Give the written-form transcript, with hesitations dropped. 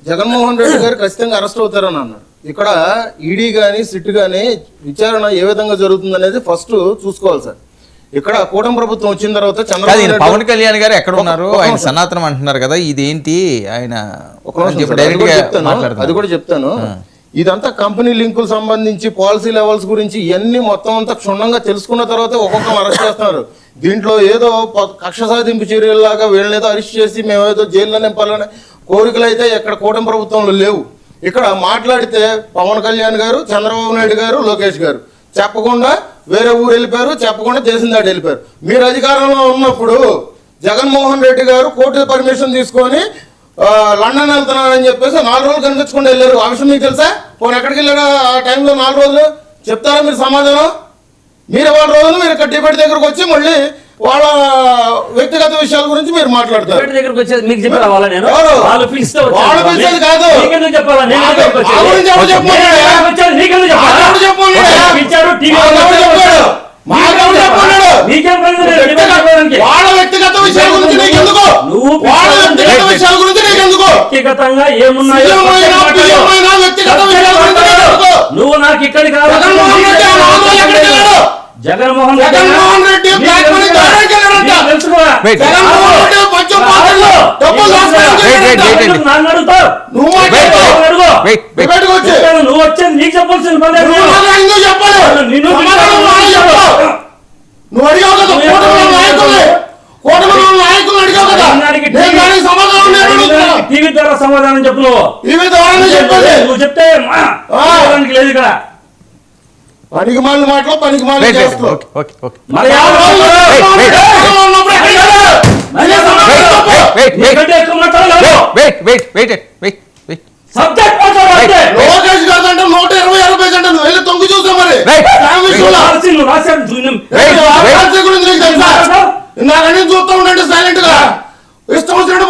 జగన్మోహన్ రెడ్డి గారు ఖచ్చితంగా అరెస్ట్ అవుతారని అన్నారు. ఇక్కడ ఈడీ కానీ సిట్ కానీ విచారణ ఏ విధంగా జరుగుతుంది అనేది ఫస్ట్ చూసుకోవాలి సార్. ఇక్కడ కూటమి ప్రభుత్వం వచ్చిన తర్వాత చంద్రబాబు పవన్ కళ్యాణ్ గారు ఎక్కడ ఉన్నారు, ఆయన సనాతనం అంటున్నారు కదా, ఇదేంటి ఆయన అది కూడా చెప్తాను. ఇదంతా కంపెనీ లింకులు సంబంధించి పాలసీ లెవెల్స్ గురించి ఇవన్నీ మొత్తం అంతా క్షుణ్ణంగా తెలుసుకున్న తర్వాత ఒక్కొక్కరు అరెస్ట్ చేస్తున్నారు. దీంట్లో ఏదో కక్ష సాధింపు చర్యల్లాగా వీళ్ళనేదో అరెస్ట్ చేసి మేమేదో జైల్లో నింపాలనే కోరికలు అయితే ఇక్కడ కూటమి ప్రభుత్వంలో లేవు. ఇక్కడ మాట్లాడితే పవన్ కళ్యాణ్ గారు, చంద్రబాబు నాయుడు గారు, లోకేష్ గారు చెప్పకుండా వేరే ఊరు వెళ్ళిపోయారు, చెప్పకుండా దేశం దాటి వెళ్ళిపోయారు. మీరు అధికారంలో ఉన్నప్పుడు జగన్మోహన్ రెడ్డి గారు కోర్టు పర్మిషన్ తీసుకొని లండన్ వెళ్తున్నారని చెప్పేసి 4 రోజులు కనిపించకుండా వెళ్ళారు. ఆ విషయం మీకు తెలుసా? పోనీ ఎక్కడికి వెళ్ళాడు ఆ టైంలో 4 రోజులు? చెప్తారా మీరు సమాధానం? మీరు 4 రోజులు మీరు ఇక్కడ డిబేట్ దగ్గరకు వచ్చి మళ్ళీ వాళ్ళ వ్యక్తిగత విషయాల గురించి మీరు మాట్లాడతారు. వాళ్ళ వ్యక్తిగత విషయాల గురించి నీకెందుకు? వాళ్ళ వ్యక్తిగత విషయాల గురించి నీకెందుకు? వ్యక్తిగతంగా ఏమున్నాయో నువ్వు నాకు ఇక్కడికి జగన్మోహన్ రెడ్డి నువ్వు వచ్చేది నీకు చెప్పాల్సిన పని. నువ్వు అడిగావు కదా టీవీ ద్వారా సమాధానం చెప్పు. నువ్వు చెప్తే లేదు ఇక్కడ పనికి మాలిన మాటలు పనికి మాలిన లోకేష్ గారు అంటే 120 పేజెంట్ నువ్వు వెళ్ళి తొంగి చూసా మరి నాకన్నీ చూస్తూ ఉండండి సైలెంట్ గా ఇష్టం వచ్చినట్టు